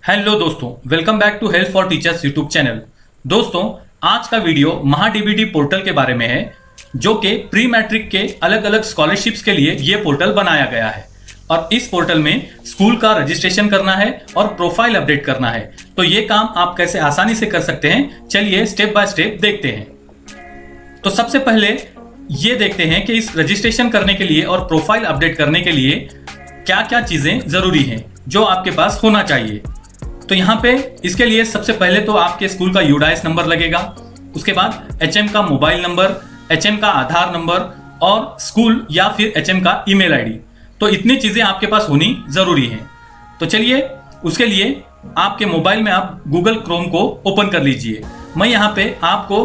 Hello दोस्तों, welcome back to help for teachers YouTube channel. दोस्तों, आज का वीडियो महाडीबीटी पोर्टल के बारे में है, जो कि प्री मैट्रिक के अलग अलग स्कॉलरशिप्स के लिए ये पोर्टल बनाया गया है। और इस पोर्टल में स्कूल का रजिस्ट्रेशन करना है और प्रोफाइल अपडेट करना है। तो ये काम आप कैसे आसानी से कर सकते हैं, चलिए स्टेप बाय स्टेप देखते हैं। तो सबसे पहले ये देखते हैं कि इस रजिस्ट्रेशन करने के लिए और प्रोफाइल अपडेट करने के लिए क्या क्या चीजें जरूरी हैं जो आपके पास होना चाहिए। तो यहाँ पे इसके लिए सबसे पहले तो आपके स्कूल का यूडाइस नंबर लगेगा, उसके बाद एचएम का मोबाइल नंबर, एचएम का आधार नंबर और स्कूल या फिर एचएम का ईमेल आईडी। तो इतनी चीजें आपके पास होनी जरूरी हैं। तो चलिए उसके लिए आपके मोबाइल में आप गूगल क्रोम को ओपन कर लीजिए। मैं यहाँ पे आपको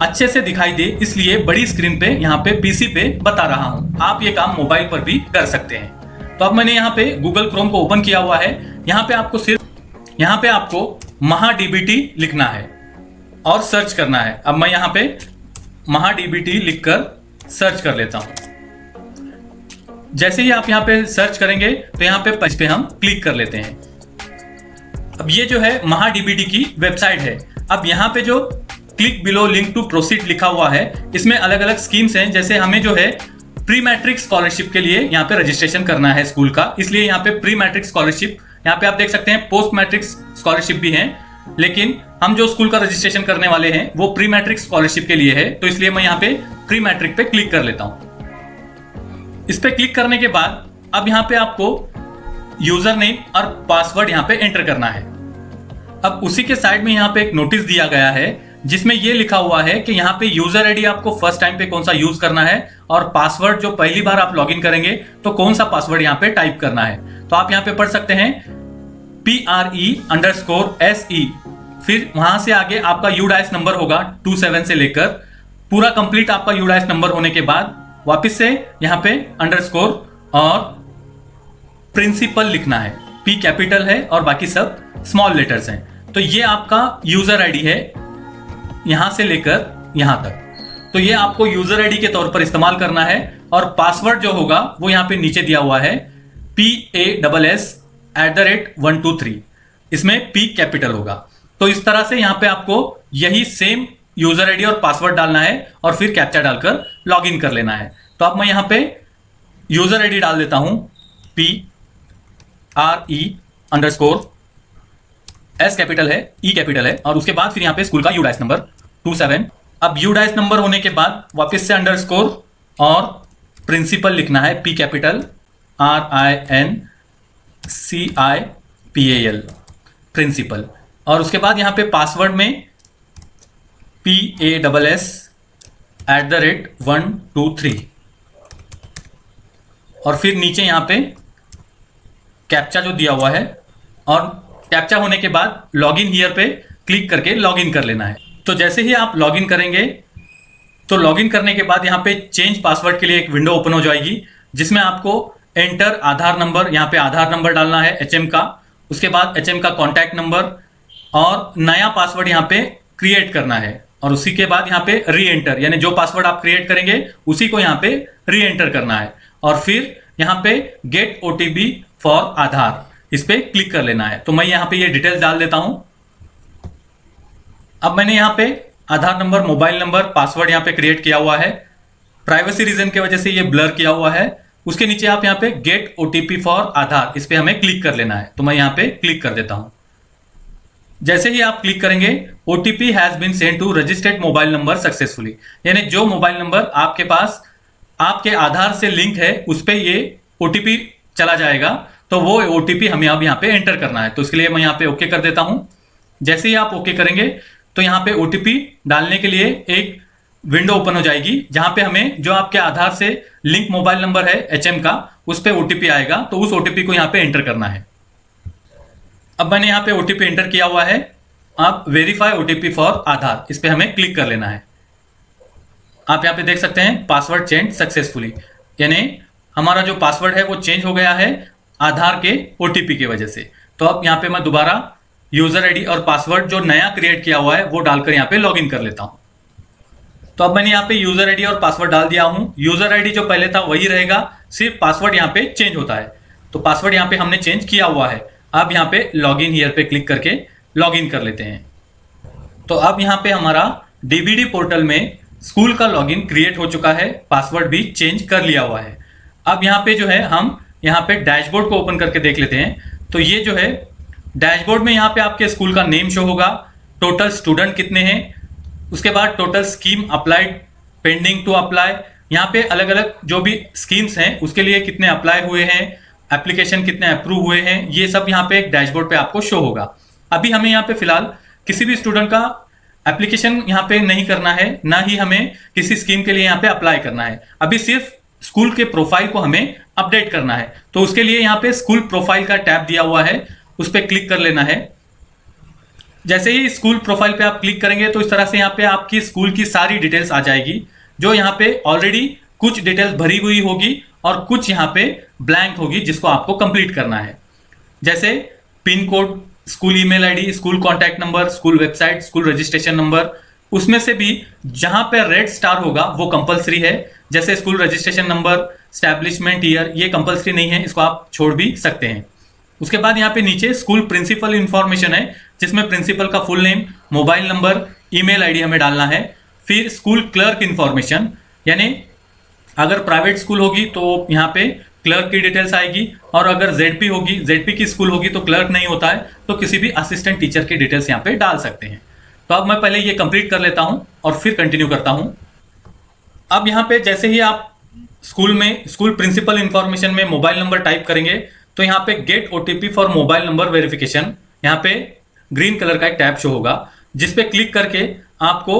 अच्छे से दिखाई दे इसलिए बड़ी स्क्रीन पे यहाँ पे पीसी पे बता रहा हूँ। आप ये काम मोबाइल पर भी कर सकते हैं। तो अब मैंने यहाँ पे गूगल क्रोम को ओपन किया हुआ है। यहाँ पे आपको महाडीबीटी लिखना है और सर्च करना है। अब मैं यहाँ पे महाडीबीटी लिखकर सर्च कर लेता हूं। जैसे ही आप यहाँ पे सर्च करेंगे तो यहाँ पे इस पे हम क्लिक कर लेते हैं। अब ये जो है महाडीबीटी की वेबसाइट है। अब यहाँ पे जो click below link to proceed लिखा हुआ है, इसमें अलग अलग स्कीम्स हैं। जैसे हमें जो है प्री मैट्रिक स्कॉलरशिप के लिए यहाँ पे रजिस्ट्रेशन करना है स्कूल का, इसलिए यहाँ पे प्री मैट्रिक स्कॉलरशिप, यहाँ पे आप देख सकते हैं पोस्ट मैट्रिक स्कॉलरशिप भी हैं, लेकिन हम जो स्कूल का रजिस्ट्रेशन करने वाले हैं वो प्री मैट्रिक स्कॉलरशिप के लिए है। तो इसलिए मैं यहाँ पे प्री मैट्रिक पे क्लिक कर लेता हूँ। इस पे क्लिक करने के बाद अब यहाँ पे आपको यूजर नेम और पासवर्ड यहाँ पे एंटर करना है। अब उसी के साइड में यहाँ पे एक नोटिस दिया गया है जिसमें ये लिखा हुआ है कि यहाँ पे यूजर आईडी आपको फर्स्ट टाइम पे कौन सा यूज करना है और पासवर्ड जो पहली बार आप लॉगिन करेंगे तो कौन सा पासवर्ड यहाँ पे टाइप करना है। तो आप यहाँ पे पढ़ सकते हैं PRE_SE, फिर वहां से आगे आपका यूडाइस नंबर होगा 27 से लेकर पूरा कंप्लीट। आपका यूडाइस नंबर होने के बाद वापस से यहाँ पे अंडरस्कोर और प्रिंसिपल लिखना है। P कैपिटल है और बाकी सब स्मॉल लेटर्स हैं। तो ये आपका यूजर आईडी है यहां से लेकर यहां तक। तो ये आपको यूजर आईडी के तौर पर इस्तेमाल करना है और पासवर्ड जो होगा वो यहाँ पे नीचे दिया हुआ है PASS@123, इसमें P कैपिटल होगा। तो इस तरह से यहाँ पे आपको यही सेम यूजर आईडी और पासवर्ड डालना है और फिर कैप्चा डालकर लॉगिन कर लेना है। तो अब मैं यहाँ पे यूजर आईडी डाल देता हूं PRE_S कैपिटल है, E कैपिटल है और उसके बाद फिर यहाँ पे स्कूल का यूडाइस नंबर 27। अब यूडाइस नंबर होने के बाद वापस से अंडरस्कोर और प्रिंसिपल लिखना है, P कैपिटल RINCIPAL प्रिंसिपल। और उसके बाद यहाँ पे पासवर्ड में PASS@123 और फिर नीचे यहाँ पे कैप्चा जो दिया हुआ है और कैप्चा होने के बाद लॉगिन हियर पे क्लिक करके लॉगिन कर लेना है। तो जैसे ही आप लॉगिन करेंगे तो लॉगिन करने के बाद यहाँ पे चेंज पासवर्ड के लिए एक विंडो ओपन हो जाएगी जिसमें आपको एंटर आधार नंबर, यहाँ पे आधार नंबर डालना है एचएम का, उसके बाद एचएम का कॉन्टैक्ट नंबर और नया पासवर्ड यहाँ पे क्रिएट करना है और उसी के बाद यहाँ पे री एंटर, यानी जो पासवर्ड आप क्रिएट करेंगे उसी को यहाँ पे री एंटर करना है और फिर यहाँ पे गेट OTP फॉर आधार, इस पे क्लिक कर लेना है। तो मैं यहाँ पे ये डिटेल्स डाल देता हूं। अब मैंने यहाँ पे आधार नंबर, मोबाइल नंबर, पासवर्ड यहाँ पे क्रिएट किया हुआ है। प्राइवेसी रीजन की वजह से ये ब्लर किया हुआ है। उसके नीचे आप यहाँ पे गेट OTP फॉर आधार, इस पे हमें क्लिक कर लेना है। तो मैं यहाँ पे क्लिक कर देता हूं। जैसे ही आप क्लिक करेंगे OTP has been send to registered mobile number successfully, यानी जो मोबाइल नंबर आपके पास आपके आधार से लिंक है उस पर ये OTP चला जाएगा। तो वो OTP हमें अब यहाँ पे एंटर करना है। तो इसके लिए मैं यहाँ पे ओके कर देता हूं। जैसे ही आप ओके करेंगे तो यहाँ पे OTP डालने के लिए एक विंडो ओपन हो जाएगी जहां पे हमें जो आपके आधार से लिंक मोबाइल नंबर है एचएम का, उस पे OTP आएगा। तो उस OTP को यहाँ पे एंटर करना है। अब मैंने यहाँ पे OTP एंटर किया हुआ है। आप वेरीफाई OTP फॉर आधार, इस पे हमें क्लिक कर लेना है। आप यहाँ पे देख सकते हैं पासवर्ड चेंज सक्सेसफुली, यानी हमारा जो पासवर्ड है वो चेंज हो गया है आधार के OTP की वजह से। तो अब यहाँ पे मैं दोबारा यूजर आईडी और पासवर्ड जो नया क्रिएट किया हुआ है वो डालकर यहाँ पे लॉगिन कर लेता हूँ। तो अब मैंने यहाँ पे यूजर आईडी और पासवर्ड डाल दिया हूँ। यूजर आईडी जो पहले था वही रहेगा, सिर्फ पासवर्ड यहाँ पे चेंज होता है। तो पासवर्ड यहाँ पे हमने चेंज किया हुआ है। अब यहाँ पे लॉगिन हियर पे क्लिक करके लॉगिन कर लेते हैं। तो अब यहाँ पे हमारा डीबीडी पोर्टल में स्कूल का लॉगिन क्रिएट हो चुका है, पासवर्ड भी चेंज कर लिया हुआ है। अब यहाँ पे जो है हम यहाँ पे डैशबोर्ड को ओपन करके देख लेते हैं। तो ये जो है डैशबोर्ड में यहाँ पे आपके स्कूल का नेम शो होगा, टोटल स्टूडेंट कितने हैं, उसके बाद total scheme applied, pending to apply, यहाँ पे अलग अलग जो भी स्कीम्स हैं उसके लिए कितने अप्लाई हुए हैं, एप्लीकेशन कितने अप्रूव हुए हैं, ये सब यहाँ पे एक डैशबोर्ड पे आपको शो होगा। अभी हमें यहाँ पे फिलहाल किसी भी स्टूडेंट का एप्लीकेशन यहाँ पे नहीं करना है, ना ही हमें किसी स्कीम के लिए यहाँ पे अप्लाई करना है। अभी सिर्फ स्कूल के प्रोफाइल को हमें अपडेट करना है। तो उसके लिए यहाँ पे स्कूल प्रोफाइल का टैब दिया हुआ है, उस पर क्लिक कर लेना है। जैसे ही स्कूल प्रोफाइल पे आप क्लिक करेंगे तो इस तरह से यहाँ पे आपकी स्कूल की सारी डिटेल्स आ जाएगी, जो यहाँ पे ऑलरेडी कुछ डिटेल्स भरी हुई होगी और कुछ यहाँ पे ब्लैंक होगी जिसको आपको कंप्लीट करना है। जैसे pin code, school email ID, school contact number, school website, school registration number, उसमें से भी जहां पे रेड स्टार होगा वो कंपलसरी है। जैसे school registration number, establishment year, ये कंपलसरी नहीं है, इसको आप छोड़ भी सकते हैं। उसके बाद यहाँ पे नीचे स्कूल प्रिंसिपल इंफॉर्मेशन है, जिसमें प्रिंसिपल का full name, mobile number, email ID हमें डालना है। फिर स्कूल क्लर्क इंफॉर्मेशन, यानी अगर प्राइवेट स्कूल होगी तो यहाँ पे क्लर्क की डिटेल्स आएगी, और अगर जेडपी होगी, जेडपी की स्कूल होगी तो क्लर्क नहीं होता है, तो किसी भी असिस्टेंट टीचर की डिटेल्स यहाँ पे डाल सकते हैं। तो अब मैं पहले ये कंप्लीट कर लेता हूँ और फिर कंटिन्यू करता हूँ। अब यहाँ पे जैसे ही आप स्कूल प्रिंसिपल इंफॉर्मेशन में मोबाइल नंबर टाइप करेंगे तो यहाँ पे gate OTP for mobile number verification, यहाँ पे ग्रीन कलर का एक टैब शो होगा, जिस पे क्लिक करके आपको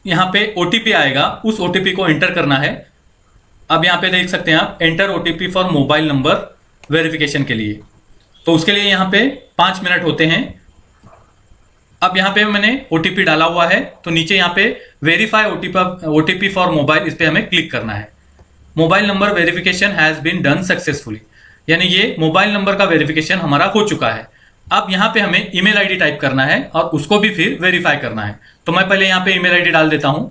यहाँ पे ओटीपी आएगा, उस ओटीपी को एंटर करना है। अब यहाँ पे देख सकते हैं आप, enter OTP for mobile number verification के लिए। तो उसके लिए यहाँ पे 5 मिनट होते हैं। अब यहाँ पे मैंने ओटीपी डाला हुआ है, तो नीचे यहाँ पे वेरीफाई ओटीपी फॉर मोबाइल, इस पे हमें क्लिक करना है। Mobile number verification has been done successfully, यानी ये मोबाइल नंबर का वेरिफिकेशन हमारा हो चुका है। अब यहाँ पे हमें ईमेल आईडी टाइप करना है और उसको भी फिर वेरीफाई करना है। तो मैं पहले यहाँ पे ईमेल आईडी डाल देता हूँ।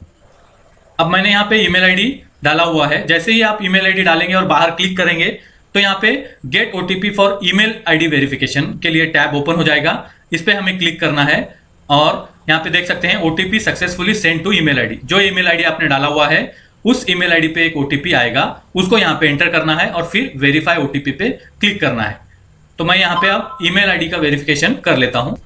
अब मैंने यहाँ पे ईमेल आईडी डाला हुआ है। जैसे ही आप ईमेल आईडी डालेंगे और बाहर क्लिक करेंगे तो यहाँ पे gate OTP for email ID verification के लिए टैब ओपन हो जाएगा, इस पे हमें क्लिक करना है और यहाँ पे देख सकते हैं OTP successfully send to email ID. जो ईमेल आईडी आपने डाला हुआ है उस ईमेल आईडी पे एक ओटीपी आएगा, उसको यहाँ पे एंटर करना है और फिर वेरीफाई ओटीपी पे क्लिक करना है। तो मैं यहाँ पे अब ईमेल आईडी का वेरिफिकेशन कर लेता हूँ।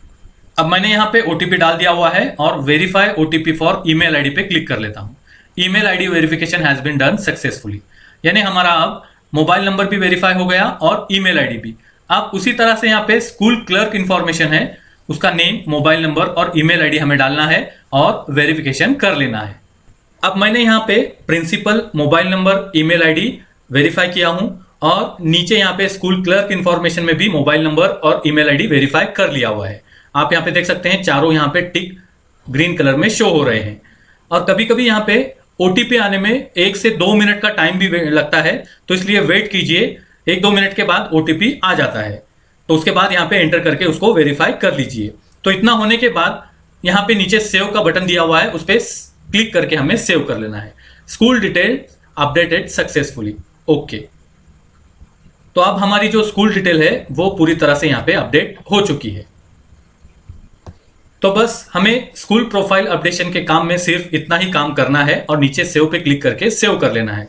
अब मैंने यहाँ पे ओटीपी डाल दिया हुआ है और verify OTP for email ID पे क्लिक कर लेता हूँ। Email ID verification has been done successfully, यानी हमारा अब मोबाइल नंबर भी वेरीफाई हो गया और ईमेल आईडी भी। अब उसी तरह से यहाँ पे स्कूल क्लर्क इंफॉर्मेशन है, उसका नेम, मोबाइल नंबर और ईमेल आईडी हमें डालना है और वेरिफिकेशन कर लेना है। अब मैंने यहाँ पे principal, mobile number, email ID verify किया हूँ और नीचे यहाँ पे स्कूल क्लर्क इंफॉर्मेशन में भी मोबाइल नंबर और ईमेल आईडी वेरीफाई कर लिया हुआ है। आप यहाँ पे देख सकते हैं चारों यहाँ पे टिक ग्रीन कलर में शो हो रहे हैं। और कभी कभी यहाँ पे ओटीपी आने में 1 से 2 मिनट का टाइम भी लगता है, तो इसलिए वेट कीजिए, 1-2 मिनट के बाद ओटीपी आ जाता है। तो उसके बाद यहाँ पे एंटर करके उसको वेरीफाई कर लीजिए। तो इतना होने के बाद यहाँ पे नीचे सेव का बटन दिया हुआ है, उस पर क्लिक करके हमें सेव कर लेना है। School detail updated successfully, okay. तो अब हमारी जो स्कूल डिटेल है वो पूरी तरह से यहाँ पे अपडेट हो चुकी है। तो बस हमें स्कूल प्रोफाइल अपडेशन के काम में सिर्फ इतना ही काम करना है और नीचे सेव पे क्लिक करके सेव कर लेना है।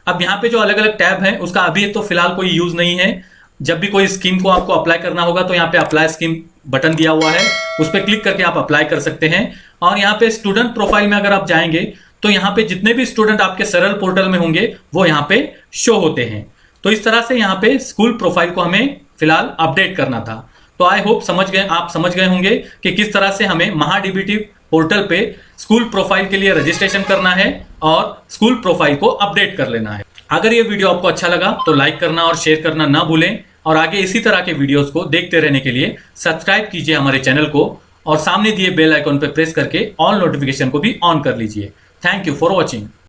अब यहाँ पे जो अलग अलग टैब है उसका अभी तो फिलहाल कोई यूज नहीं है। जब भी कोई स्कीम को आपको अप्लाई करना होगा तो यहाँ पे अप्लाई स्कीम बटन दिया हुआ है, उस पर क्लिक करके आप अप्लाई कर सकते हैं। और यहाँ पे स्टूडेंट प्रोफाइल में अगर आप जाएंगे तो यहाँ पे जितने भी स्टूडेंट आपके सरल पोर्टल में होंगे वो यहाँ पे शो होते हैं। तो इस तरह से यहाँ पे स्कूल प्रोफाइल को हमें फिलहाल अपडेट करना था। तो आई होप आप समझ गए होंगे कि किस तरह से हमें महाडीबीटी पोर्टल पे स्कूल प्रोफाइल के लिए रजिस्ट्रेशन करना है और स्कूल प्रोफाइल को अपडेट कर लेना है। अगर ये वीडियो आपको अच्छा लगा तो लाइक करना और शेयर करना ना भूलें, और आगे इसी तरह के वीडियोस को देखते रहने के लिए सब्सक्राइब कीजिए हमारे चैनल को और सामने दिए बेल आइकॉन पर प्रेस करके ऑल नोटिफिकेशन को भी ऑन कर लीजिए। Thank you for watching.